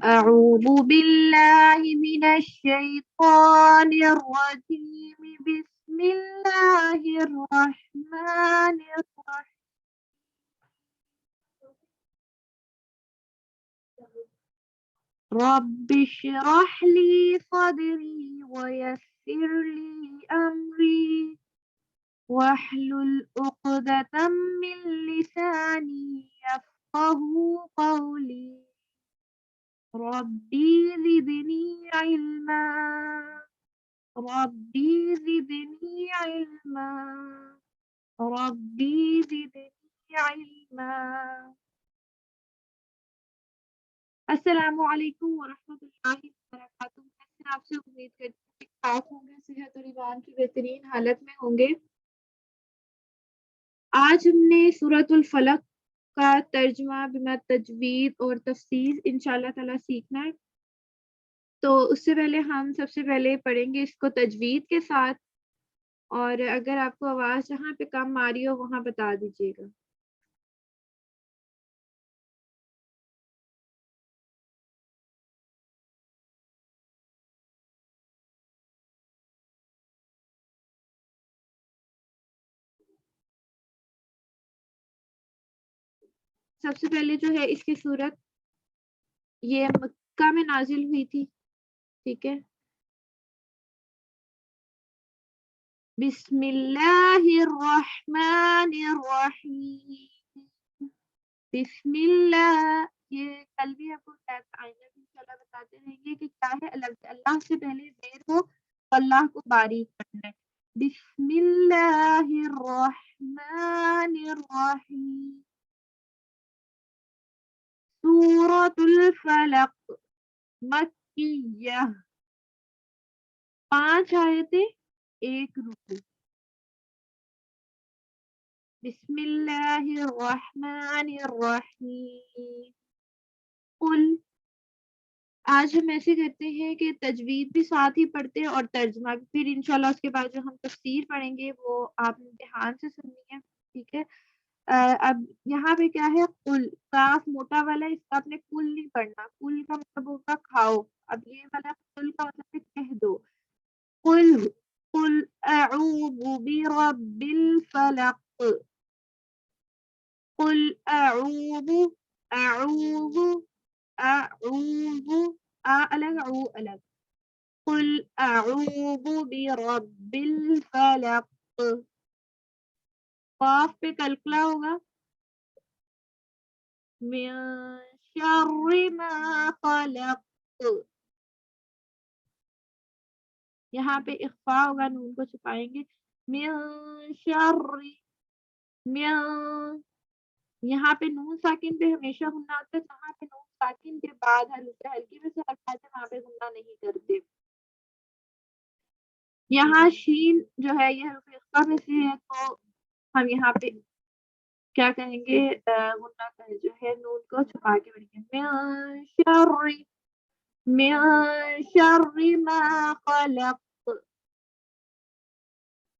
أعوذ بالله من الشيطان الرجيم بسم الله الرحمن الرحيم رب اشرح لي صدري ويسر لي أمري واحلل عقدة من لساني يفقه قولي ربي زدني علما ربي زدني علما ربي زدني علما السلام علیکم ورحمۃ اللہ وبرکاتہ. کیسے ہیں آپ سے؟ امید کرتی ہوں ٹھیک ٹھاک ہوں گے، صحت اور ایمان کی بہترین حالت میں ہوں گے. آج ہم نے سورۃ الفلق کا ترجمہ بما تجوید اور تفسیر انشاءاللہ تعالیٰ سیکھنا ہے. تو اس سے پہلے ہم سب سے پہلے پڑھیں گے اس کو تجوید کے ساتھ، اور اگر آپ کو آواز جہاں پہ کم آ رہی ہو وہاں بتا دیجیے گا. سب سے پہلے جو ہے اس کی صورت یہ مکہ میں نازل ہوئی تھی. ٹھیک ہے. بسم اللہ الرحمن الرحیم. بسم اللہ، یہ کل بھی آپ کو آئندہ بھی انشاءاللہ بتاتے رہیں گے کہ کیا ہے. اللہ سے پہلے زیر ہو تو اللہ کو باریک کرنا ہے. بسم اللہ الرحمن الرحیم. سورۃ الفلق مکیہ، 5 آیتیں 1 رکوع. بسم اللہ الرحمن الرحیم. قل، آج ہم ایسے کرتے ہیں کہ تجوید بھی ساتھ ہی پڑھتے ہیں اور ترجمہ بھی. پھر انشاءاللہ اس کے بعد جو ہم تفسیر پڑھیں گے وہ آپ نے دھیان سے سننی ہے. ٹھیک ہے. اب یہاں پہ کیا ہے؟ قل، کاف موٹا والا ہے، اس کا آپ نے کل نہیں پڑھنا. کل کا مطلب ہوگا کھاؤ. اب یہ والا قل کا مطلب ہے کہہ دو. قل، قل اعوذ برب الفلق. قل اعوذ، اعوذ، اعوذ، الگ او الگ. قل اعوذ برب الفلق. قاف پہ کلکلا ہوگا. من شر ما خلق. یہاں پہ اخفا ہوگا، نون کو چھپائیں گے. من شر، من، یہاں پہ نون ساکن پہ ہمیشہ غنہ ہوتا ہے. جہاں پہ نون ساکن کے بعد حروف ہلکی میں سے ہٹاتے ہیں وہاں پہ غنہ نہیں کرتے. یہاں شین جو ہے یہ حروف اخفا میں سے ہے، تو ہم یہاں پہ کیا کہیں گے؟ غنہ کا جو ہے نون کو چھپا کے پڑھیں گے. من شر، من شر ما خلق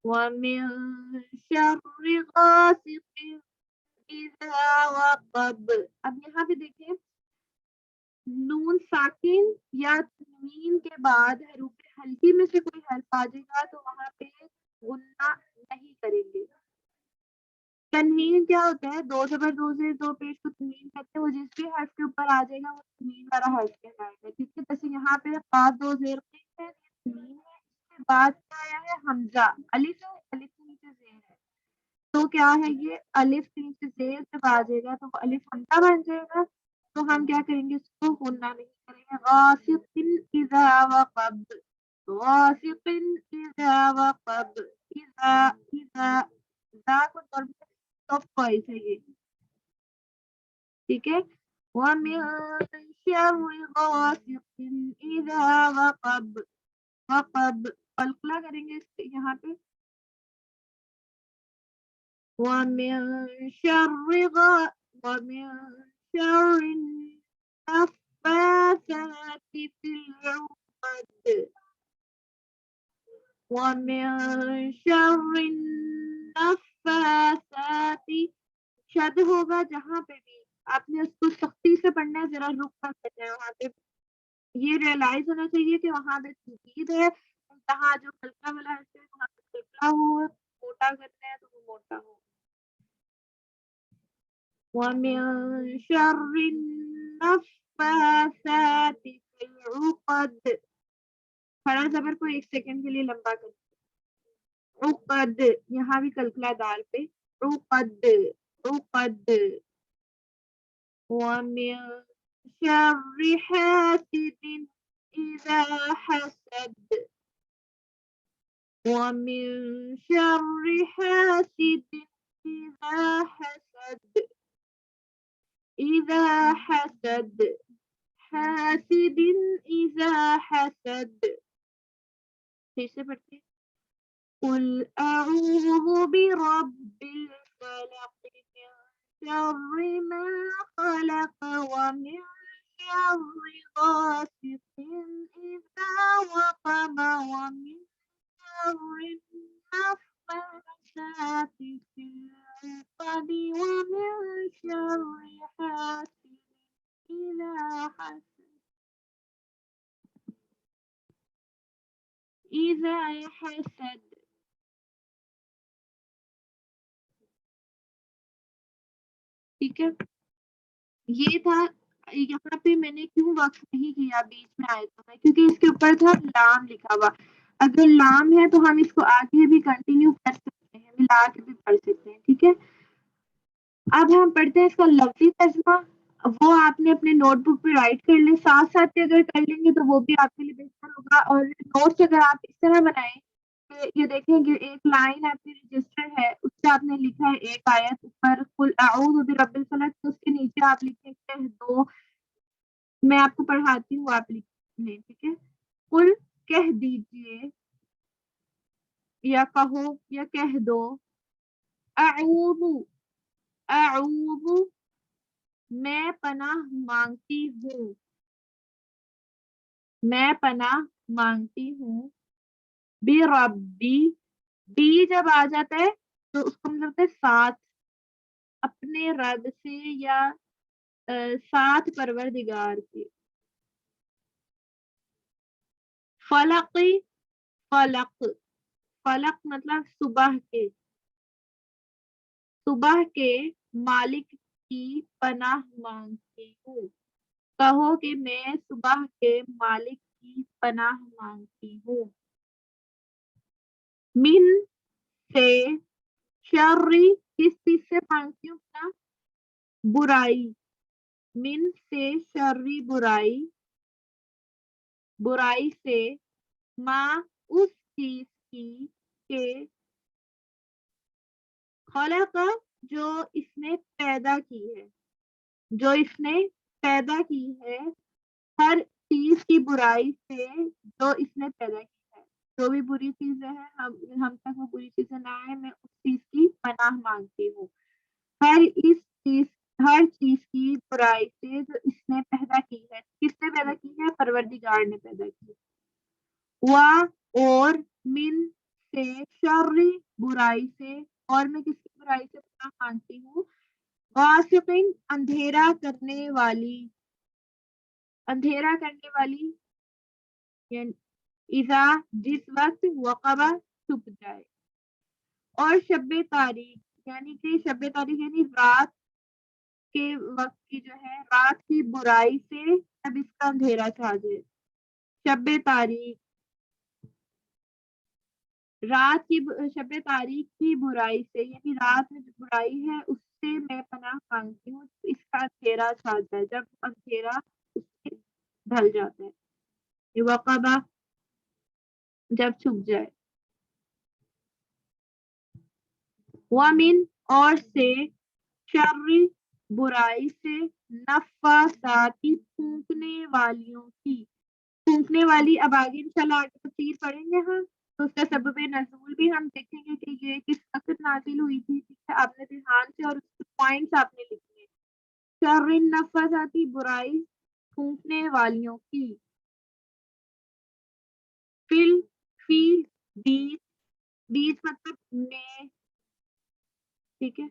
ومن شر غاسق اذا وقب. اب یہاں پہ دیکھیں، نون ساکن یا تنوین کے بعد حروف ہلکی میں سے کوئی حرف آ جائے گا تو وہاں پہ غنہ نہیں کریں گے. تنوین کیا ہوتا ہے؟ 2 زبر 2 زیر 2 پیش کو تنوین کہتے ہیں. وہ جس بھی حرف کے اوپر آ جائے گا وہ تنوین والا حرف کہلائے گا. ٹھیک ہے. جیسے یہاں پہ قاف 2 زیر ہے، تنوین ہے. اس کے بعد کیا آیا ہے؟ حمزہ. الف ہے، الف کے نیچے زیر ہے، تو کیا ہے یہ؟ الف کے نیچے زیر جب آ جائے گا تو وہ الف حمزہ بن جائے گا. تو ہم کیا کریں گے؟ اس کو غنہ نہیں کریں گے. غاسق اذا وقب، غاسق اذا وقب. اذا، اذا، ذا کو ضرب تو کوئی ہے یہ. ٹھیک ہے. وَمِن شَرِّ غَاسِقٍ إِذَا وَقَبَ. وقب قلقلہ کریں گے یہاں پہ. وَمِن شَرِّ وَمِن شَرِّ النَّفَّاثَاتِ فِي الْعُقَدِ. وَمِن شَرِّ النَّفَّاثَاتِ. شد ہوگا جہاں پہ بھی، آپ نے اس کو سختی سے پڑھنا ہے، ذرا رک کر پڑھنا ہے وہاں پہ. یہ ریئلائز ہونا چاہیے کہ وہاں پہ تنقید ہے، جہاں جو ہلکا والا حرف ہے وہاں پہ ہلکا ہو، موٹا کرنا ہے تو وہ موٹا ہو. وَمِن شَرِّ النَّفَّاثَاتِ فِي الْعُقَدِ. کھڑا زبر کو ایک سیکنڈ کے لیے لمبا کر. عقد، یہاں بھی کلکلا دال پہ. عقد، عقد. وَمِن شَرِّ حَاسِدٍ إِذَا حَسَدَ. وَمِن شَرِّ حَاسِدٍ إِذَا حَسَدَ. إِذَا حَسَدَ. حَاسِدٍ إِذَا حَسَدَ. پھر سے پڑھتے ہیں. قُلْ أَعُوذُ بِرَبِّ الْفَلَقِ مِنْ شَرِّ مَا خَلَقَ وَمِنْ شَرِّ غَاسِقٍ إِذَا وَقَبَ وَمِنْ شَرِّ النَّفَّاثَاتِ فِي الْعُقَدِ وَمِنْ شَرِّ حَاسِدٍ إِذَا حَسَدَ. إِذَا حَسَدَ. ٹھیک ہے، یہ تھا. یہاں پہ میں نے کیوں وقف نہیں کیا بیچ میں آئے تو میں، کیونکہ اس کے اوپر تھا لام لکھا ہوا. اگر لام ہے تو ہم اس کو آگے بھی کنٹینیو کر سکتے ہیں، ملا کے بھی پڑھ سکتے ہیں. ٹھیک ہے، اب ہم پڑھتے ہیں اس کا لفظی ترجمہ. وہ آپ نے اپنے نوٹ بک پہ رائٹ کر لیں، ساتھ ساتھ اگر کر لیں گے تو وہ بھی آپ کے لیے بہتر ہوگا. اور نوٹس اگر آپ اس طرح بنائیں کہ یہ دیکھیں کہ ایک لائن آپ کی رجسٹر ہے، اس سے آپ نے لکھا ہے ایک آیت اوپر قل اعوذ برب الفلق، تو اس کے نیچے آپ لکھیں کہہ دو. میں آپ کو پڑھاتی ہوں، آپ لکھ لیں. ٹھیک ہے، قل کہہ دیجئے یا کہو یا کہہ دو. اعوذ، اعوذ میں پناہ مانگتی ہوں، میں پناہ مانگتی ہوں. بربی، بی جب آ جاتا ہے تو اس کو مطلب ہوتا ہے ساتھ، اپنے رب سے یا ساتھ پروردگار کے. فلق، فلق، فلق مطلب صبح کے، صبح کے مالک کی پناہ مانگتی ہوں. کہو کہ میں صبح کے مالک کی پناہ مانگتی ہوں. من سے، شرری کس چیز سے مانگتی ہوں نا؟ برائی. من سے شرری برائی، برائی سے. ماں اس چیز کی کہ خلق جو اس نے پیدا کی ہے، جو اس نے پیدا کی ہے. ہر چیز کی برائی سے جو اس نے پیدا کی ہے. جو بھی بری چیزیں ہیں ہم تک وہ بری چیزیں نہ آئے، میں اس چیز کی پناہ مانگتی ہوں. ہر چیز کی برائی سے جو اس نے پیدا کی ہے. کس نے پیدا کی ہے؟ پروردگار نے پیدا کی. اور من سے شرری برائی سے، اور میں کس کی برائی سے پناہ مانگتی ہوں؟ غاسقین اندھیرا کرنے والی، اندھیرا کرنے والی یعنی اذا جس وقت وقبہ چھپ جائے. اور شب تاریک، یعنی کہ شب تاریک یعنی رات کے وقت کی جو ہے، رات کی برائی سے جب اس کا اندھیرا چھا جائے. شب تاریک، رات کی شب تاریک کی برائی سے، یعنی رات میں جو برائی ہے اس سے میں پناہ مانگتی ہوں. اس کا اندھیرا چھا جائے، جب اندھیرا اس سے ڈھل جاتا ہے. یہ وقبہ جب چھپ جائے. وَمِن اور سے، شرری برائی سے، نفاساتی پھونکنے والیوں کی. پھونکنے والی اب آگے انشاءاللہ آگے تفسیر پڑھیں گے ہم، تو اس کا سبب نزول بھی ہم دیکھیں گے کہ یہ کس وقت نازل ہوئی تھی. آپ نے دھیان سے اور اس کے پوائنٹس آپ نے لکھنے. شر النفاساتی برائی پھونکنے والیوں کی. فی بیچ، بیچ مطلب میں. ٹھیک ہے،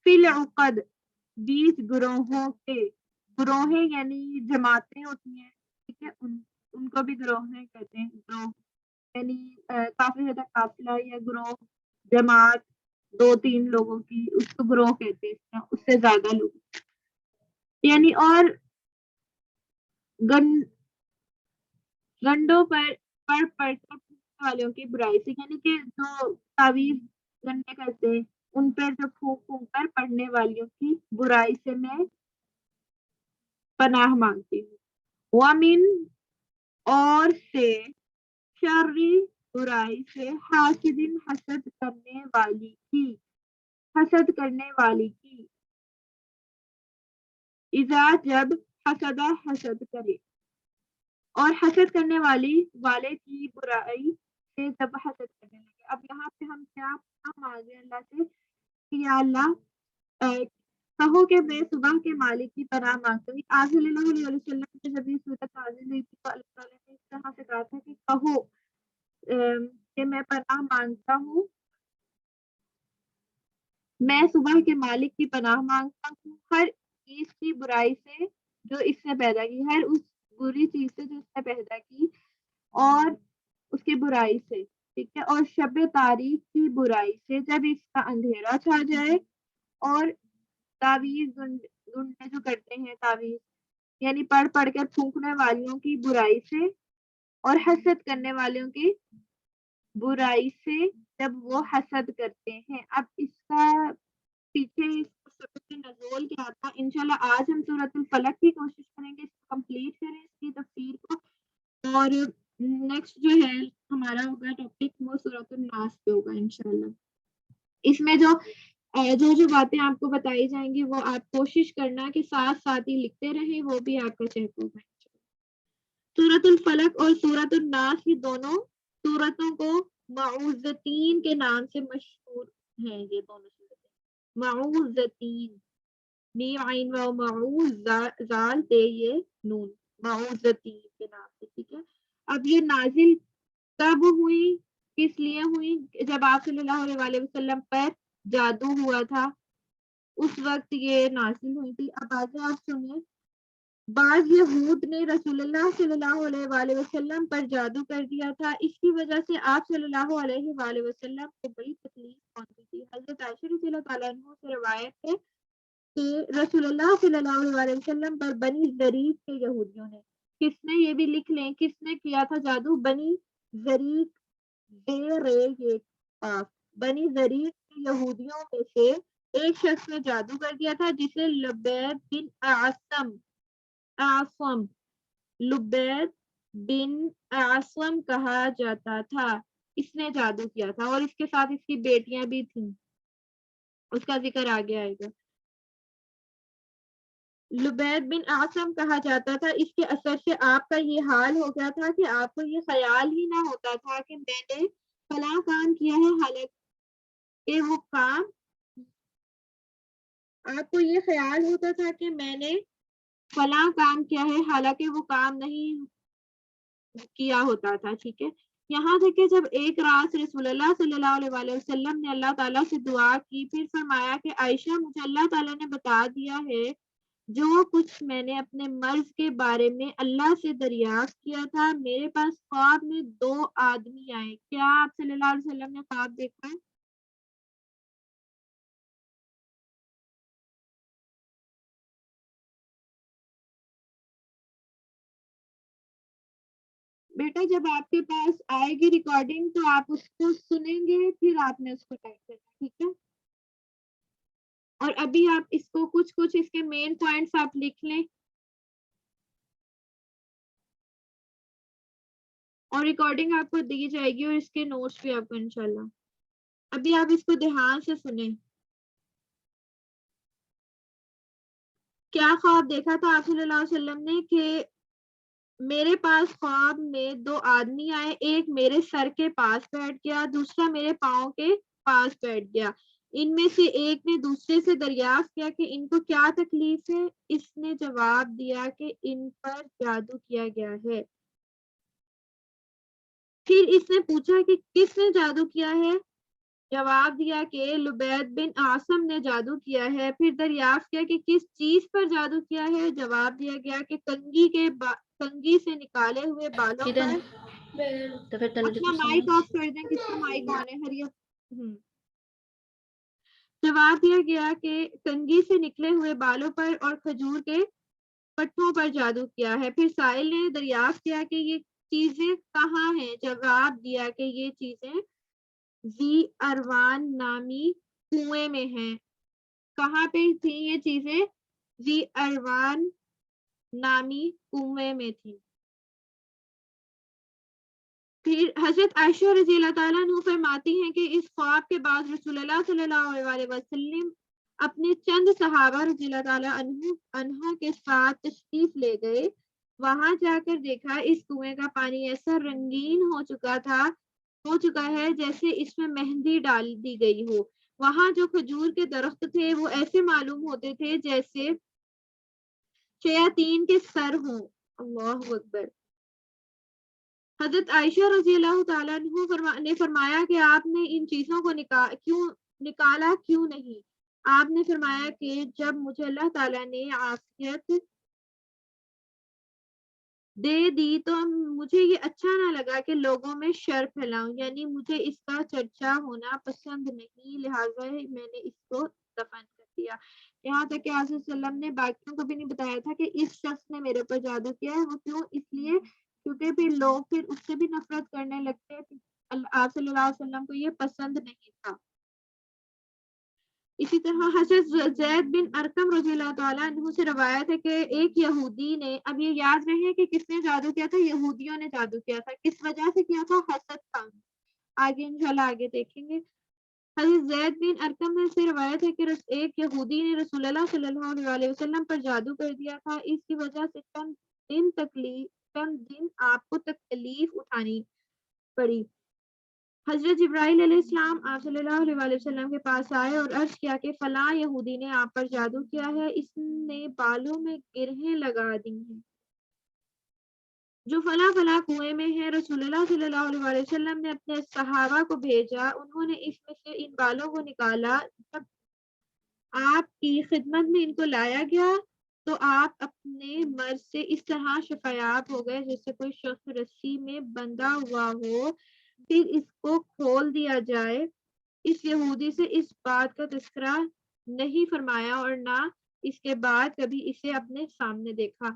فی العقد بیچ گروہوں کے. گروہیں یعنی جماعتیں ہوتی ہیں. ٹھیک ہے، ان کو بھی گروہ میں کہتے ہیں، گروہ یعنی کافی زیادہ قافلہ یا گروہ، جماعت 2-3 لوگوں کی، اس کو گروہ کہتے ہیں، اس سے زیادہ لوگ یعنی، اور گنڈوں پر پڑھ پڑھ کر پھونکنے والوں کی برائی سے، یعنی کہ جو تعویذ گنڈے کرتے ہیں ان پر جو پھونک پھونک کر پڑھنے والیوں کی برائی سے میں پناہ مانگتی ہوں۔ وَمِن، اور سے، شرری، برائی سے، حاسدin، حسد کرنے والی کی، حسد کرنے والی کی، اذا، جب، حسدہ، حسد کرے، اور حسد کرنے والے کی برائی سے جب حسد کرنے لگے۔ اب یہاں پہ ہم کیا مانگے اللہ سے کہ یا اللہ کہو کہ میں صبح کے مالک کی پناہ مانگتا ہوں۔ آپ صلی اللہ علیہ وسلم سے جب یہ صورت نازل ہوئی تھی تو اللہ تعالیٰ نے اس طرح سے کہا تھا کہ کہو کہ میں پناہ مانگتا ہوں، میں صبح کے مالک کی پناہ مانگتا ہوں ہر چیز کی برائی سے جو اس نے پیدا کی، ہر اس بری چیز سے جو اس نے پیدا کی اور اس کی برائی سے، ٹھیک ہے، اور شب تاریخ کی برائی سے جب اس کا اندھیرا چھا جائے، اور تعویذ گنڈے جو کرتے ہیں تعویذ یعنی پڑھ پڑھ کر پھونکنے والیوں کی برائی سے، اور حسد کرنے والوں کی برائی سے جب وہ حسد کرتے ہیں۔ اب اس کا پیچھے اس نزول کیا تھا، انشاءاللہ آج ہم سورۃ الفلق کی کوشش کریں گے اس کو کمپلیٹ کریں، اس کی تفسیر کو، اور نیکسٹ جو ہے ہمارا ہوگا ٹاپک وہ سورۃ الناس پہ ہوگا انشاءاللہ۔ اس میں جو باتیں آپ کو بتائی جائیں گی وہ آپ کوشش کرنا کہ ساتھ ساتھ ہی لکھتے رہیں، وہ بھی آپ کا چیک ہوگا۔ سورۃ الفلق اور سورۃ الناس یہ دونوں سورتوں کو معوذتین کے نام سے مشہور ہیں، یہ دونوں سورتیں معوذتین، میم عین واو معوذ، زال تے یہ نون، معوذتین کے نام سے، ٹھیک ہے۔ اب یہ نازل کب ہوئی، کس لیے ہوئی؟ جب آپ صلی اللہ علیہ وآلہ وسلم پر جادو ہوا تھا اس وقت یہ نازل ہوئی تھی۔ اب آگے آپ سنیں، بعض یہود نے رسول اللہ صلی اللہ علیہ وآلہ وسلم پر جادو کر دیا تھا، اس کی وجہ سے آپ صلی اللہ علیہ وآلہ وسلم کو بڑی تکلیف پہنچی تھی۔ حضرت عائشہ رضی اللہ تعالیٰ عنہ سے روایت ہے کہ رسول اللہ صلی اللہ علیہ وآلہ وسلم پر بنی ذریق کے یہودیوں نے، کس نے، یہ بھی لکھ لیں کس نے کیا تھا جادو، بنی ذریق، بنی ذریق کے یہودیوں میں سے ایک شخص نے جادو کر دیا تھا جسے لبید بن اعصم لبید بن اعصم کہا جاتا تھا، اس نے جادو کیا تھا، اور اس کے ساتھ اس کی بیٹیاں بھی تھیں، اس کا ذکر آگے آئے گا۔ لبید بن اعصم کہا جاتا تھا، اس کے اثر سے آپ کا یہ حال ہو گیا تھا کہ آپ کو یہ خیال ہی نہ ہوتا تھا کہ میں نے فلاں کام کیا ہے، حالانکہ وہ کام، آپ کو یہ خیال ہوتا تھا کہ میں نے فلاں کام کیا ہے حالانکہ وہ کام نہیں کیا ہوتا تھا، ٹھیک ہے۔ یہاں تک کہ جب ایک رات رسول اللہ صلی اللہ علیہ وآلہ وسلم نے اللہ تعالیٰ سے دعا کی، پھر فرمایا کہ عائشہ مجھے اللہ تعالیٰ نے بتا دیا ہے جو کچھ میں نے اپنے مرض کے بارے میں اللہ سے دریافت کیا تھا، میرے پاس خواب میں 2 آدمی آئے۔ کیا آپ صلی اللہ علیہ وسلم نے خواب دیکھا ہے؟ بیٹا جب آپ کے پاس آئے گی ریکارڈنگ تو آپ اس کو سنیں گے، پھر آپ نے اس کو ٹائپ کرنا، ٹھیک ہے۔ اور ابھی آپ اس کو کچھ اس کے مین پوائنٹس آپ لکھ لیں، اور ریکارڈنگ آپ کو دی جائے گی اور اس کے نوٹس بھی آپ کو انشاءاللہ۔ ابھی آپ اس کو دھیان سے سنیں۔ کیا خواب دیکھا تھا آپ صلی اللہ علیہ وسلم نے کہ میرے پاس خواب میں 2 آدمی آئے، ایک میرے سر کے پاس بیٹھ گیا، دوسرا میرے پاؤں کے پاس بیٹھ گیا، ان میں سے ایک نے دوسرے سے دریافت کیا کہ ان کو کیا تکلیف ہے، اس نے جواب دیا کہ ان پر جادو کیا گیا ہے۔ پھر اس نے پوچھا کہ کس نے جادو کیا ہے، جواب دیا کہ لبید بن اعصم نے جادو کیا ہے۔ پھر دریافت کیا کہ کس چیز پر جادو کیا ہے، جواب دیا گیا کہ کنگھی سے نکالے ہوئے بالوں پر، اپنا مائک آف کر دیں، کس کا مائک آن ہے؟ ہریت جواب دیا گیا کہ کنگھی سے نکلے ہوئے بالوں پر اور کھجور کے پٹھوں پر جادو کیا ہے۔ پھر سائل نے دریافت کیا کہ یہ چیزیں کہاں ہیں؟ جواب دیا کہ یہ چیزیں ذی اروان نامی کنویں میں ہیں۔ کہاں پہ تھی یہ چیزیں؟ ذی اروان نامی کنویں میں تھی۔ پھر حضرت عائشہ رضی اللہ تعالیٰ عنہ فرماتی ہیں کہ اس خواب کے بعد رسول اللہ صلی اللہ علیہ وسلم اپنے چند صحابہ رضی اللہ تعالیٰ عنہ کے ساتھ تشریف لے گئے۔ وہاں جا کر دیکھا اس کنویں کا پانی ایسا رنگین ہو چکا ہے جیسے اس میں مہندی ڈال دی گئی ہو۔ وہاں جو کھجور کے درخت تھے وہ ایسے معلوم ہوتے تھے جیسے شیاطین کے سر ہوں۔ اللہ اکبر۔ حضرت عائشہ رضی اللہ تعالیٰ عنہ نے فرمایا کہ آپ نے ان چیزوں کو نکالا کیوں نہیں؟ آپ نے فرمایا کہ جب مجھے اللہ تعالیٰ نے عافیت دے دی تو مجھے یہ اچھا نہ لگا کہ لوگوں میں شر پھیلاؤں، یعنی مجھے اس کا چرچا ہونا پسند نہیں، لہٰذا میں نے اس کو دفن کر دیا۔ یہاں تک کہ آپ صلی اللہ علیہ وسلم نے باقیوں کو بھی نہیں بتایا تھا کہ اس شخص نے میرے پر جادو کیا ہے۔ وہ کیوں؟ اس لیے کیونکہ پھر لوگ پھر اس سے بھی نفرت کرنے لگتے، آپ صلی اللہ علیہ وسلم کو یہ پسند نہیں تھا۔ اسی طرح حضرت زید بن ارقم رضی اللہ تعالیٰ عنہ سے روایت ہے کہ ایک یہودی نے، اب یہ یاد رہے کہ کس نے جادو کیا تھا؟ یہودیوں نے جادو کیا تھا۔ کس وجہ سے کیا تھا؟ حسد تھا۔ آگے انشاءاللہ آگے دیکھیں گے۔ حضرت زید بن ارقم سے روایت ہے کہ ایک یہودی نے رسول اللہ صلی اللہ علیہ وسلم پر جادو کر دیا تھا۔ اس کی وجہ سے چند دن آپ کو تکلیف اٹھانی پڑی۔ حضرت جبرائیل علیہ السلام آپ صلی اللہ علیہ وسلم کے پاس آئے اور عرض کیا کہ فلاں یہودی نے آپ پر جادو کیا ہے، اس نے بالوں میں گرہیں لگا دی ہیں جو فلاں کنویں میں ہے۔ رسول اللہ صلی اللہ علیہ وسلم نے اپنے صحابہ کو بھیجا، انہوں نے اس میں سے ان بالوں کو نکالا۔ جب آپ کی خدمت میں ان کو لایا گیا تو آپ اپنے مرض سے اس طرح شفایاب ہو گئے جیسے کوئی شخص رسی میں بندھا ہوا ہو۔ پھر اس کو کھول دیا جائے۔ اس یہودی سے اس بات کا تذکرہ نہیں فرمایا اور نہ اس کے بعد کبھی اسے اپنے سامنے دیکھا۔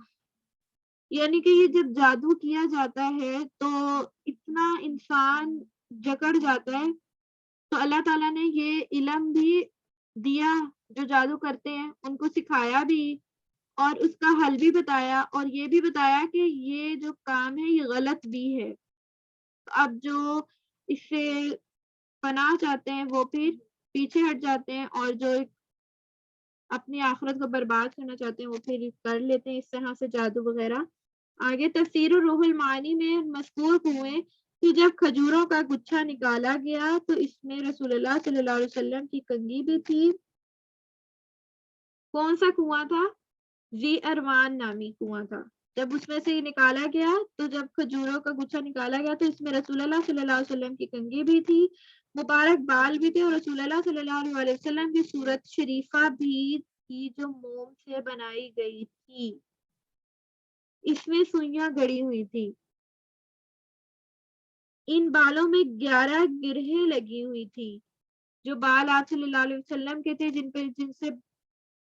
یعنی کہ یہ جب جادو کیا جاتا ہے تو اتنا انسان جکڑ جاتا ہے، تو اللہ تعالیٰ نے یہ علم بھی دیا، جو جادو کرتے ہیں ان کو سکھایا بھی اور اس کا حل بھی بتایا، اور یہ بھی بتایا کہ یہ جو کام ہے یہ غلط بھی ہے۔ اب جو اس سے پناہ چاہتے ہیں وہ پھر پیچھے ہٹ جاتے ہیں، اور جو اپنی آخرت کو برباد کرنا چاہتے ہیں وہ پھر کر لیتے ہیں اس طرح سے جادو وغیرہ۔ آگے تفسیر روح المعانی میں مذکور کنویں کہ جب کھجوروں کا گچھا نکالا گیا تو اس میں رسول اللہ صلی اللہ علیہ وسلم کی کنگھی بھی تھی۔ کون سا کنواں تھا؟ ذی اروان نامی کنواں تھا۔ جب اس میں سے یہ نکالا گیا تو جب کھجوروں کا گچھا نکالا گیا تو اس میں رسول اللہ صلی اللہ علیہ وسلم کی کنگھی بھی تھی، مبارک بال بھی تھے، اور رسول اللہ صلی اللہ علیہ وسلم کی صورت شریفہ بھی تھی جو موم سے بنائی گئی تھی۔ اس میں سوئیاں گڑی ہوئی تھی۔ ان بالوں میں 11 گرہیں لگی ہوئی تھی۔ جو بال آپ صلی اللہ علیہ وسلم کے تھے جن سے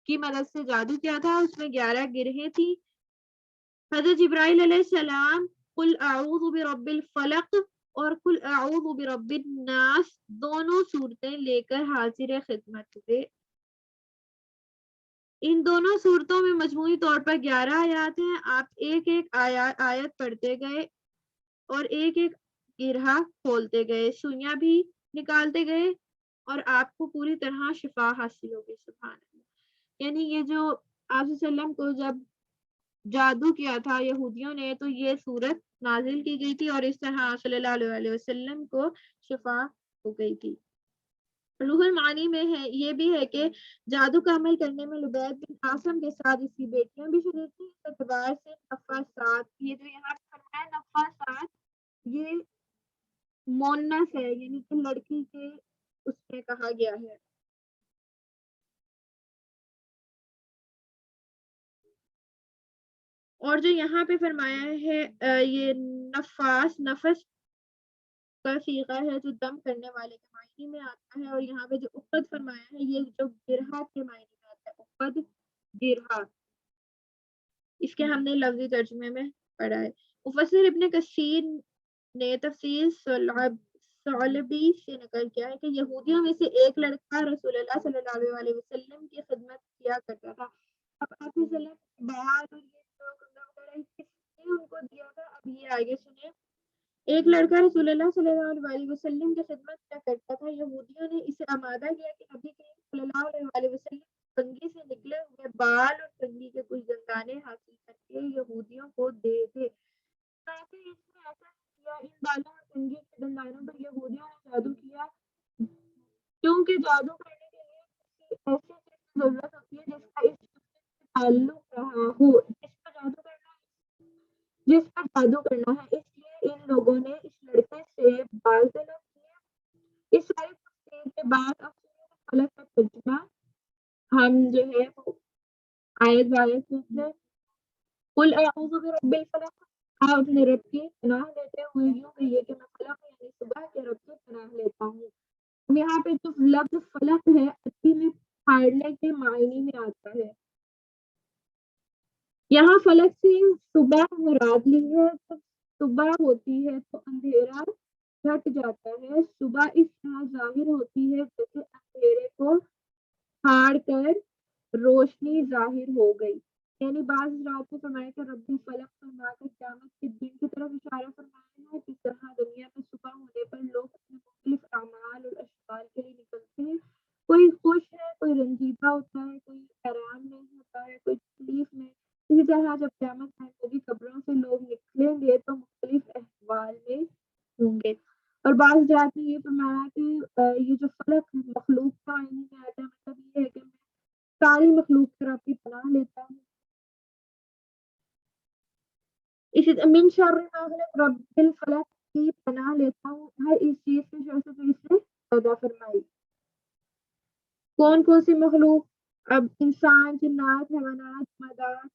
کی مدد سے جادو کیا تھا، اس میں 11 گرہیں تھی۔ حضرت جبرائیل علیہ السلام قل اعوذ برب الفلق اور قل اعوذ برب الناس دونوں صورتیں لے کر حاضر خدمت ہوئے۔ ان دونوں صورتوں میں مجموعی طور پر 11 آیات ہیں۔ آپ ایک ایک آیت پڑھتے گئے اور ایک ایک گرہا کھولتے گئے، سوئیاں بھی نکالتے گئے، اور آپ کو پوری طرح شفا حاصل ہوگی۔ سبحان اللہ۔ یعنی یہ جو آپ صلی اللہ علیہ وسلم کو جب جادو کیا تھا یہودیوں نے تو یہ صورت نازل کی گئی تھی، اور اس طرح آپ صلی اللہ علیہ وسلم کو شفا ہو گئی تھی۔ روح المعانی میں ہے یہ بھی ہے کہ جادو کا عمل کرنے میں لبید بن عاصم کے ساتھ اس کی بیٹیاں بھی شریک تھیں۔ اس اعتبار سے نفاسات، یہ جو یہاں پر فرمایا نفاسات، یہ مونس ہے، یعنی کہ لڑکی کے اس میں کہا گیا ہے۔ اور جو یہاں پہ فرمایا ہے یہ نفاس، نفس کا صیغہ ہے جو دم کرنے والے کے معنی میں آتا ہے، اور یہاں پہ جو عقد فرمایا ہے یہ جو گرہا کے معنی میں آتا ہے، عقد گرہا، اس کے ہم نے لفظی ترجمے میں پڑھا ہے۔ مفسر ابن کثیر نے تفسیر ثعلبی سے نقل کیا ہے کہ یہودیوں میں سے ایک لڑکا رسول اللہ صلی اللہ علیہ وسلم کی خدمت کیا کرتا تھا۔ اب آپ صلی اللہ علیہ وسلم بعد اور یہ جو کنگا وغیرہ کس نے ان کو دیا تھا، اب یہ آگے سنیں۔ ایک لڑکا رسول اللہ صلی اللہ علیہ وسلم کی خدمت کیا کرتا تھا، یہودیوں نے اسے آمادہ کیا کہ نبی کریم صلی اللہ علیہ وسلم کنگھی سے نکلے ہوئے بال اور کنگھی کے کچھ دندانے حاصل کر کے یہودیوں کو دے دے، تاکہ اس نے ایسا کیا، ان بالوں اور کنگھی کے دندانوں پر یہودیوں نے جادو کیا، کیونکہ جادو کرنے کے لیے کسی ایسی چیز کی ضرورت ہوتی ہے جس کا اس سے تعلق رہا ہو، جس پر جادو کرنا ہے، اس لیے ان لوگوں نے اس لڑکے سے بال طلب کیے۔ اس ساری تفصیل کے بعد اب فلک کا ترجمہ ہم جو ہے وہ آیت بآیت سیکھ لیں۔ قل اعوذ برب الفلق، آپ اپنے رب کی پناہ لیتے ہوئے یوں کہیے کہ میں فلق یعنی صبح کے رب کی پناہ لیتا ہوں۔ یہاں پہ جو لفظ فلق ہے اصلی میں پھاڑنے کے معنی میں آتا ہے، یہاں فلک سے صبح مراد لی ہے، جب صبح ہوتی ہے تو اندھیرا گھٹ جاتا ہے، صبح اس طرح ظاہر ہوتی ہے جیسے اندھیرے کو پھاڑ کر روشنی ظاہر ہو گئی، یعنی بعض رات میں فرمایا کہ رب فلق فرما کر قیامت کے دن کی طرف اشارہ فرمایا ہے، جس طرح دنیا میں صبح ہونے پر لوگ اپنے مختلف اعمال اور اشغال کے لیے نکلتے ہیں، کوئی خوش ہے، کوئی رنجیدہ ہوتا ہے، کوئی حیران نہیں ہوتا ہے، کوئی تکلیف میں، اسی طرح جب قیامت قائم ہوگی قبروں سے لوگ نکلیں گے تو مختلف احوال میں ہوں گے۔ اور بعض جات نے یہ فرمایا کہ یہ جو فلک مخلوق کا معنی میں آتا ہے، مطلب یہ ہے کہ میں ساری مخلوق کی رب کی پناہ لیتا ہوں، اسی من شر ما خلق، رب الفلق کی پناہ لیتا ہوں ہر اس چیز سے جو سے پیدا فرمائی۔ کون کون سی مخلوق؟ اب انسان، جنات، حیوانات، جمادات،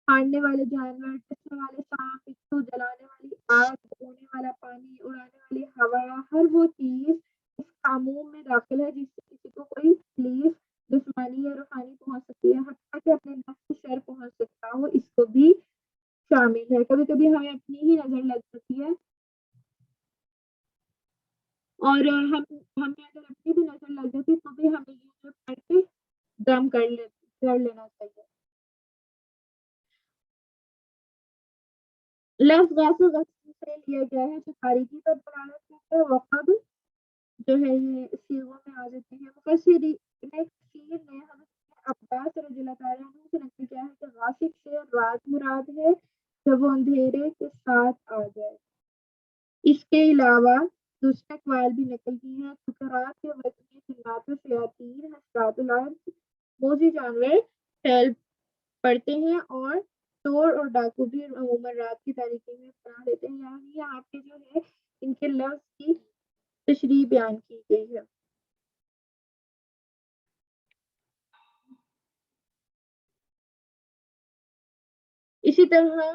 پھاڑنے والے جانور، ٹسنے والے سانپ، بچھو، جلانے والی آگ، بونے والا پانی، اڑانے والی ہوا، ہر وہ چیز اس عموم میں داخل ہے جس سے کسی کو کوئی تکلیف جسمانی یا روحانی پہنچ سکتی ہے، حتیٰ کہ اپنے نفس کو شر پہنچ سکتا ہو، اس کو بھی شامل ہے۔ کبھی کبھی ہمیں اپنی ہی نظر لگ سکتی ہے اور ہمیں اگر اپنی بھی نظر لگ جاتی تو بھی ہمیں یہ جو پڑھ کے دم کر لینا چاہیے۔ لفظ غاصب غصب سے لیا گیا ہے جو تاریکی پر دلالت کرتا ہے، وقب جو ہے یہ سیغوں میں آ جاتی ہے۔ مفسر ابن کثیر نے حضرت عباس رضی اللہ تعالیٰ عنہ سے نقل کیا ہے کہ غاصب سے رات مراد ہے جب وہ اندھیرے کے ساتھ آ جائے۔ اس کے علاوہ دوسرے اقوال بھی نقل کی ہیں، سکرات کے وقت میں جنات و شیاطین حشرات الارض موذی جانور پھیل پڑتے ہیں اور چور اور ڈاکو بھی عموماً رات کی تاریکی میں پناہ لیتے ہیں، یعنی یہاں پہ جو ہے ان کے لفظ کی تشریح بیان کی گئی ہے۔ اسی طرح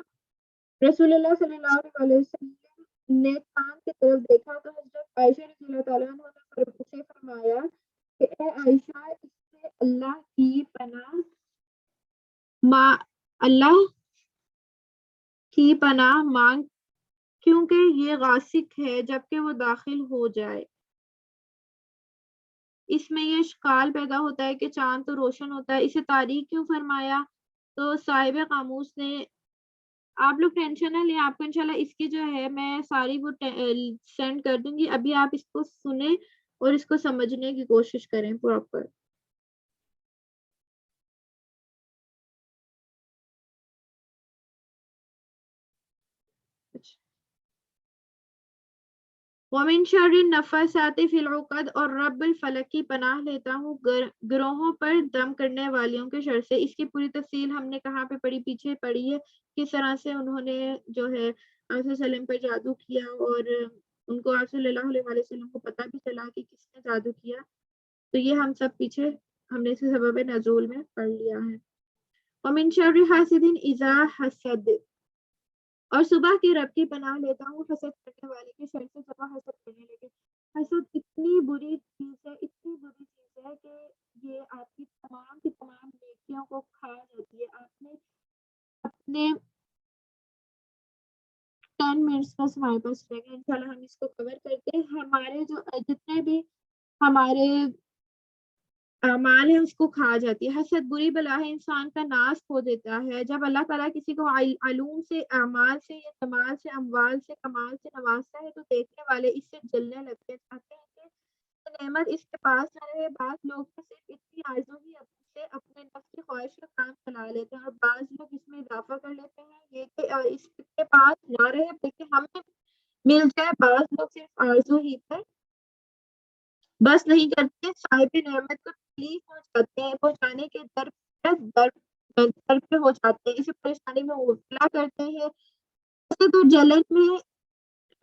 رسول اللہ صلی اللہ علیہ وسلم نے چاند کی طرف دیکھا تو حضرت عائشہ رضی اللہ تعالیٰ عنہ نے اسے فرمایا کہ اے عائشہ، اس سے اللہ کی پناہ مانگ کیونکہ یہ غاسق ہے جبکہ وہ داخل ہو جائے۔ اس میں یہ اشکال پیدا ہوتا ہے کہ چاند تو روشن ہوتا ہے، اسے تاریک کیوں فرمایا؟ تو صاحب قاموس نے، آپ لوگ ٹینشن نہ لیں، آپ کو انشاءاللہ اس کی جو ہے میں ساری وہ سینڈ کر دوں گی، ابھی آپ اس کو سنیں اور اس کو سمجھنے کی کوشش کریں پراپر۔ وَمِن شَرِّ النَّفَّاثَاتِ فِی الْعُقَدِ، اور رب الفلق کی پناہ لیتا ہوں گروہوں پر دم کرنے والیوں کے شر سے۔ اس کی پوری تفصیل ہم نے کہاں پہ پڑھی، پیچھے پڑھی ہے، کس طرح سے انہوں نے جو ہے آپ صلی اللہ علیہ وسلم پر جادو کیا اور ان کو آپ صلی اللہ علیہ وسلم کو پتہ بھی چلا کہ کس نے جادو کیا، تو یہ ہم سب پیچھے ہم نے اس کے سبب نزول میں پڑھ لیا ہے۔ ومن شر حاسد اذا حسد، اور صبح کے رب کی پناہ لیتا ہوں حسد کرنے والے کے شر سے جب وہ حسد کرنے لگے. حسد اتنی بری چیز ہے، اتنی بری چیز ہے کہ یہ آپ کی تمام کی تمام نیکیوں کو کھا جاتی ہے. آپ نے اپنے 10 منٹس بس ہمارے پاس رہ گئے، انشاءاللہ ہم اس کو کور کرتے ہیں. ہمارے جو جتنے بھی ہمارے اعمال ہے اس کو کھا جاتی ہے. حسد بری بلا ہے، انسان کا ناش کھو دیتا ہے. جب اللہ تعالیٰ کسی کو علوم سے، اعمال سے یا کمال سے، اموال سے، کمال سے نوازتا ہے تو دیکھنے والے اس سے جلنے لگتے ہیں، چاہتے ہیں کہ یہ نعمت اس کے پاس نہ رہے. بعض لوگ تو صرف اتنی آرزو ہی سے اپنے نفس کی خواہش کا کام چلا لیتے ہیں، اور بعض لوگ اس میں اضافہ کر لیتے ہیں یہ کہ اس کے پاس نہ رہے بلکہ ہمیں مل جائے. بعض لوگ صرف آرزو ہی پر بس نہیں کرتے، صاحب نعمت کو تکلیف پہنچانے کے در پہ ہو جاتے ہیں، اسے پریشانی میں مبتلا کرتے ہیں. تو جلن میں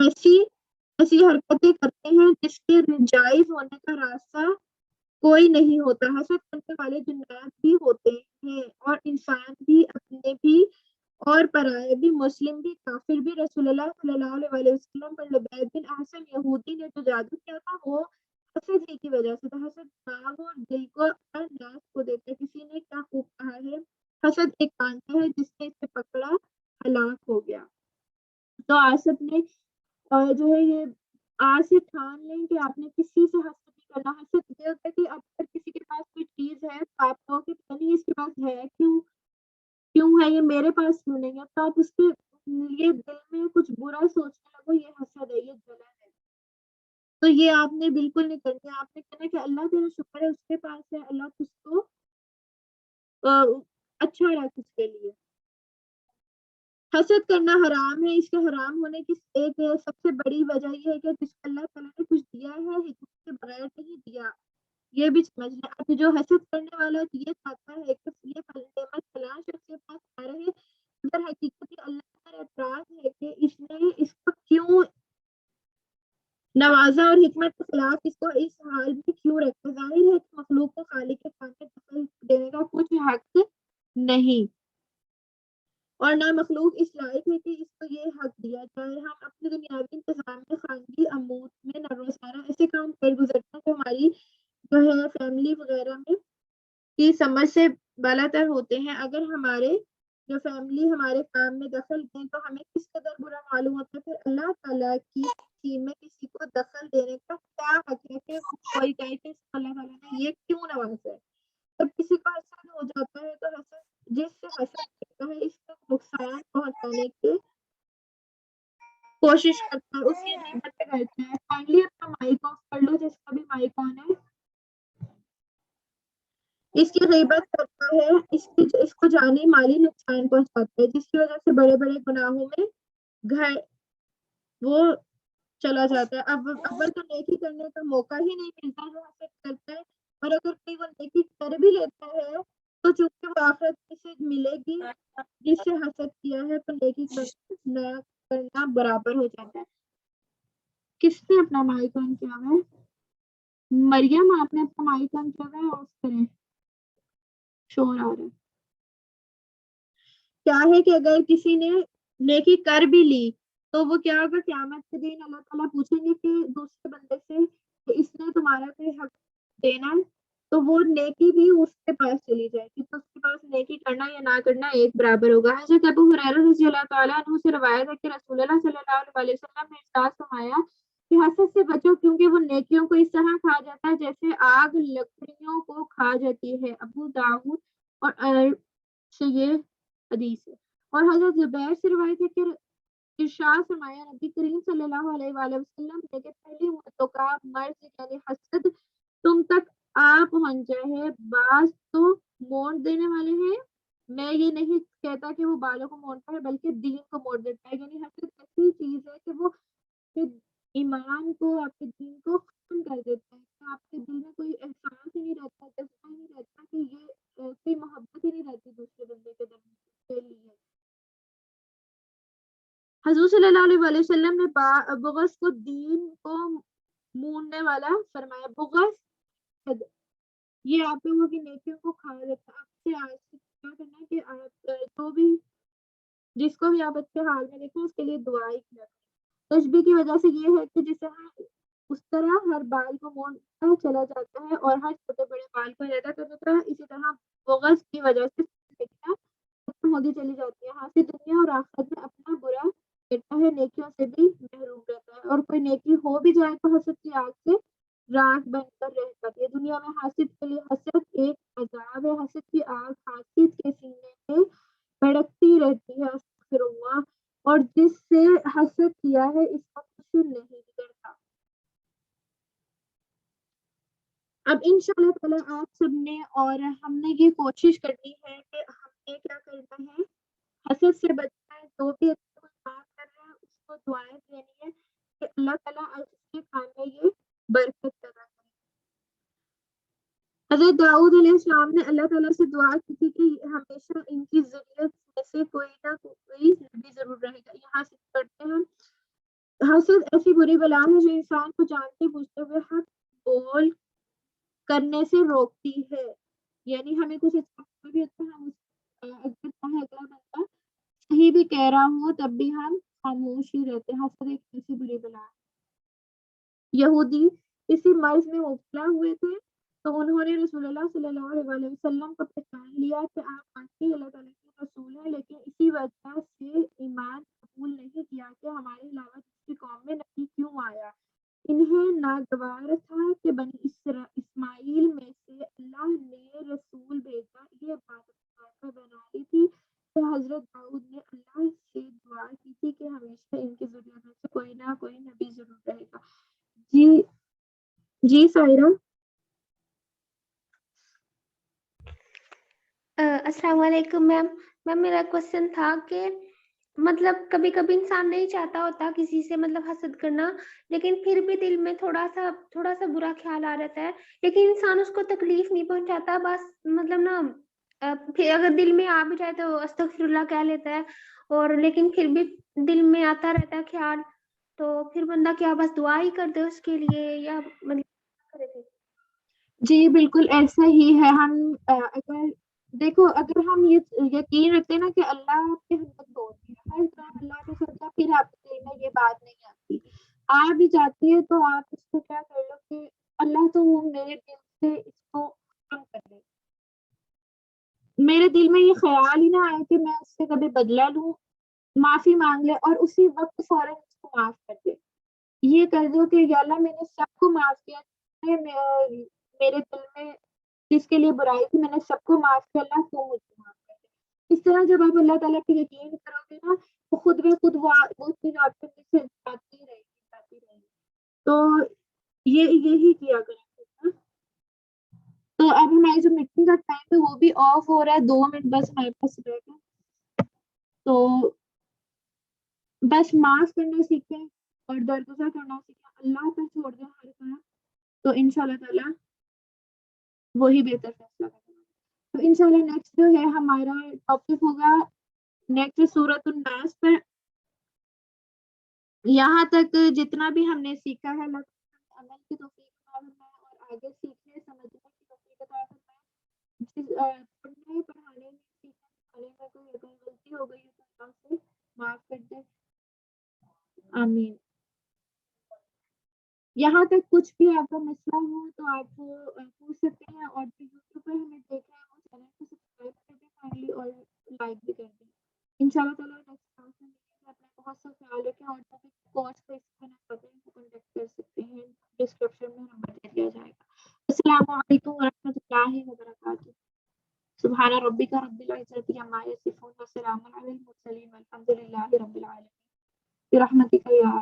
ایسی حرکتیں کرتے ہیں جس کے جائز ہونے کا راستہ کوئی نہیں ہوتا. حسد کرنے والے جنات بھی ہوتے ہیں، اور انسان بھی، اپنے بھی اور پرائے بھی، مسلم بھی، کافر بھی. رسول اللہ صلی اللہ علیہ وسلم پر لبید بن احسن یہودی نے جو جادو کیا تھا وہ حسد ہی کی وجہ سے تھا. حسد دماغ اور دل کو اور ناس کو دیتا ہے. کسی نے کیا خوب کہا ہے، حسد ایک کانٹا ہے جس نے اسے پکڑا ہلاک ہو گیا. تو آصف نے جو ہے یہ آج سے ٹھان لیں کہ آپ نے کسی سے حسد نہیں کرنا. حسد یہ ہوتا ہے کہ اگر کسی کے پاس کوئی چیز ہے تو آپ کہو کہ پتہ نہیں اس کے پاس ہے کیوں ہے، یہ میرے پاس کیوں نہیں ہے، تو آپ اس کے یہ دل میں کچھ برا سوچنے لگو، یہ حسد ہے، یہ جلن ہے. تو یہ آپ نے بالکل نہیں کرنا. آپ نے کہنا کہ اللہ تیرا شکر ہے اس کے پاس ہے، اللہ اس کو اچھا رکھ اس کے لیے. حسد کرنا حرام ہے. اس کے حرام ہونے کی ایک سب سے بڑی وجہ یہ ہے کہ جس کو اللہ تعالیٰ نے کچھ دیا ہے حکمت کے بغیر نہیں دیا، یہ بھی سمجھ لیں. اب جو حسد کرنے والا یہ چاہتا ہے کہ یہ نعمت فلاں شخص کے پاس آ رہے، مگر حقیقت اللہ پر اعتراض ہے کہ اس نے اس کو کیوں نوازا اور حکمت کے خلاف اس کو اس حال میں کیوں رکھا. ظاہر ہے کہ مخلوق کو خالق کے سامنے دخل دینے کا کچھ حق نہیں، اور نہ مخلوق اس لائق ہے کہ اس کو یہ حق دیا جائے. ہم اپنے دنیاوی انتظام میں، خانگی امور میں روزانہ ایسے کام کر گزرتے ہیں جو ہماری جو ہے فیملی وغیرہ میں کی سمجھ سے بالاتر ہوتے ہیں. اگر ہمارے جو فیملی ہمارے کام میں دخل دیں تو ہمیں کس قدر برا معلوم ہوتا ہے. پھر اللہ تعالیٰ کی ٹیم میں کسی کو دخل دینے کا کیا حق ہے کہ کوئی کہے کہ اللہ تعالیٰ نے یہ کیوں نوازا ہے. جب کسی کو حسد ہو جاتا ہے تو حسد جس سے حسد کرتا ہے اس کو نقصان پہنچانے کی کوشش کرتا ہے، اس کی غیبت کرتا ہے. فائنلی اپنا مائک آف کر لو، جس کا بھی مائک آن ہے، اس کی غیبت کرتا ہے، اس کو جانی مالی نقصان پہنچاتا ہے، جس کی وجہ سے بڑے بڑے گناہوں میں گھر وہ چلا جاتا ہے. اب اول تو نیکی کرنے کا موقع ہی نہیں ملتا جو حسد کرتا ہے، اور اگر کوئی وہ نیکی کر بھی لیتا ہے تو چونکہ وہ آخرت سے ملے گی جس سے حسد کیا ہے، تو نیکی نہ کرنا برابر ہو جاتا ہے. کس نے اپنا مائک آن کیا ہے؟ مریم آپ نے اپنا مائک آن کیا ہے؟ آف کریں، شور آ رہا ہے. کیا ہے کہ اگر کسی نے نیکی کر بھی لی تو وہ کیا ہوگا، قیامت کے دن اللہ تعالیٰ پوچھیں گے کہ دوسرے بندے سے کہ اس نے تمہارا کوئی حق دینا ہے، تو وہ نیکی بھی اس کے پاس چلی جائے گی. تو اس کے پاس نیکی کرنا یا نہ کرنا ایک برابر ہوگا. حضرت ابو ہریرہ رضی اللہ تعالیٰ عنہ سے روایت ہے کہ رسول اللہ صلی اللہ علیہ وسلم نے ارشاد فرمایا کہ حسد سے بچو کیونکہ وہ نیکیوں کو اس طرح کھا جاتا ہے جیسے آگ لکڑیوں کو کھا جاتی ہے. ابو داؤد اور سے یہ حدیث ہے. اور حضرت زبیر سے روایت ہے کہ ارشاد فرمایا نبی کریم صلی اللہ علیہ وآلہ وسلم نے کہ پہلی مرتوں کا مرض یعنی حسد تم تک آ پہنچ جائے ہے. بعض تو موڑ دینے والے ہیں، میں یہ نہیں کہتا کہ وہ بالوں کو موڑتا ہے بلکہ دین کو موڑ دیتا ہے. یعنی حسد ایسی چیز ہے کہ وہ ایمان کو، آپ کے دین کو ختم کر دیتا ہے. کہ آپ کے دل میں کوئی احساس ہی نہیں رہتا، جذبہ ہی نہیں رہتا، کہ یہ کوئی محبت ہی نہیں رہتی دوسرے بندے کے لیے. حضور صلی اللہ علیہ وسلم نے بغض کو دین کو موننے والا فرمایا. بغض یہ آپ لوگوں کی نیکیوں کو کھا لیتا ہے. آپ سے کیا کرنا ہے کہ آپ جو بھی جس کو بھی آپ اچھے حال میں دیکھیں اس کے لیے دعا ہی کیا کریں۔ تشبیہ کی وجہ سے یہ ہے کہ جسے ہم اس طرح ہر بال کو موڑتا چلا جاتا ہے اور ہر چھوٹے بڑے بال کو علیحدہ کر دیتا ہے، اسی طرح بغض کی وجہ سے نیکیاں ختم ہوتی چلی جاتی ہے۔ حاسد دنیا اور آخرت میں اپنا برا کرتا ہے، نیکیوں سے بھی محروم رہتا ہے، اور کوئی نیکی ہو بھی جائے تو حسد کی آگ سے راکھ بن کر رہ جاتی ہے۔ دنیا میں حاسد کے لیے حسد ایک عذاب ہے، حسد کی آگ حاسد کے سینے میں بھڑکتی رہتی ہے، استغفر اللہ، اور جس سے حسد کیا ہے اس کا کچھ نہیں کرتا۔ اب انشاءاللہ تعالیٰ آپ سب نے اور ہم نے یہ کوشش کرنی ہے کہ ہم نے کیا کرنا ہے، حسد سے بچنا ہے۔ جو بھی اچھا کوئی کام کر رہا ہے اس کو دعائیں دینی ہے کہ اللہ تعالیٰ اس کے کام میں یہ برکت کرا ہے۔ حضرت داؤد علیہ السلام نے اللہ تعالیٰ سے دعا کی تھی کہ ہمیشہ ان کی ذریت میں سے کوئی نہ کوئی نبی ضرور رہے گا۔ یہاں سے پڑھتے ہیں حسد ایسی بری بلا ہے جو انسان کو جانتے بوجھتے ہوئے حق بول کرنے سے روکتی ہے۔ یعنی ہمیں کچھ اچھا بھی ہوتا ہے، ہم اگر چاہے اگلا بندہ صحیح بھی کہہ رہا ہوں تب بھی ہم خاموش ہی رہتے ہیں۔ حسد ایک ایسی بری بلا ہے۔ یہودی اسی مرض میں مبتلا ہوئے تھے تو انہوں نے رسول اللہ صلی اللہ علیہ وسلم کو پہچان لیا کہ آپ واقعی اللہ تعالیٰ کے رسول ہیں، لیکن اسی وجہ سے ایمان قبول نہیں کیا کہ ہمارے علاوہ دوسری قوم میں نبی کیوں آیا۔ انہیں ناگوار تھا کہ بنی اسماعیل میں سے اللہ نے رسول بھیجا۔ یہ بات بنا لی تھی کہ حضرت داؤد نے اللہ سے دعا کی تھی کہ ہمیشہ ان کی ذریت میں سے کوئی نہ کوئی نبی ضرور رہے گا۔ جی جی سائرہ۔ السلام علیکم میم۔ میم میرا کوشچن تھا کہ مطلب کبھی کبھی انسان نہیں چاہتا ہوتا کسی سے مطلب حسد کرنا، لیکن پھر بھی دل میں تھوڑا سا برا خیال آ رہتا ہے، لیکن انسان اس کو تکلیف نہیں پہنچاتا، بس مطلب نا پھر اگر دل میں آ بھی جائے تو استغفر اللہ کہہ لیتا ہے، اور لیکن پھر بھی دل میں آتا رہتا ہے خیال، تو پھر بندہ کیا بس دعا ہی کر دے اس کے لیے، یا مطلب کرے پھر؟ جی بالکل ایسا ہی ہے۔ ہم اگر دیکھو اگر ہم یہ یقین رکھتے ہیں نا کہ اللہ آپ کے ہمت ہوتی ہے، ہر کام اللہ کے ساتھ، پھر آپ کے دل میں یہ بات نہیں آتی، آ بھی جاتی ہے تو آپ اس کو کیا کر لو کہ اللہ تو وہ میرے دل سے اس کو کم کر دے، میرے دل میں یہ خیال ہی نہ آئے کہ میں اس سے کبھی بدلہ لوں، معافی مانگ لے اور اسی وقت فوراً اس کو معاف کر دے۔ یہ کر دو کہ یا اللہ میں نے سب کو معاف کیا، میرے دل میں جس کے لیے برائی تھی میں نے سب کو معاف کیا، اللہ تو مجھے معاف کر دے۔ اس طرح جب آپ اللہ تعالیٰ پہ یقین کرو گے نا تو خود بخود وہ چیز آپ کے دل سے جاتی رہے گی۔ تو یہی کیا کریں۔ تو اب ہماری جو میٹنگ کا ٹائم ہے وہ بھی آف ہو رہا ہے، 2 منٹ بس ہمارے پاس رہ گئے، تو بس معاف کرنا سیکھیں اور درگزر کرنا سیکھیں، اللہ پہ چھوڑ دیں ہر کام، تو انشاءاللہ تعالیٰ وہی بہتر فیصلہ کرے گا۔ تو انشاءاللہ نیکسٹ جو ہے ہمارا ٹاپک ہوگا نیکسٹ سورۃ الناس پر۔ یہاں تک جتنا بھی ہم نے سیکھا ہے اللہ تعالیٰ عمل کی توفیق عطا فرمائے اور آگے سیکھنے سمجھنے کی توفیق عطا فرمائے۔ پڑھنے پڑھانے میں سیکھنے سکھانے میں کوئی غلطی ہو گئی ہے تو اللہ سے معاف کر دے، آمین۔ یہاں تک کچھ بھی آپ کا مسئلہ ہو تو آپ پوچھ سکتے ہیں، اور جو یوٹیوب پر ہمیں دیکھ رہے ہیں وہ چینل کو سبسکرائب کر دیں فائنلی اور لائک بھی کر دیں۔ انشاءاللہ تعالیٰ نیکسٹ کلاس میں ملیں گے۔ اپنا بہت سا خیال رکھیں، اور جو بھی کورس کو کرنا چاہتے ہیں وہ کانٹیکٹ کر سکتے ہیں، ڈسکرپشن میں نمبر دے دیا جائے گا۔ السلام علیکم ورحمۃ اللہ وبرکاتہ۔ سبحان ربک رب العزۃ عما یصفون وسلام علی المرسلین والحمد للہ رب العالمین برحمتک یا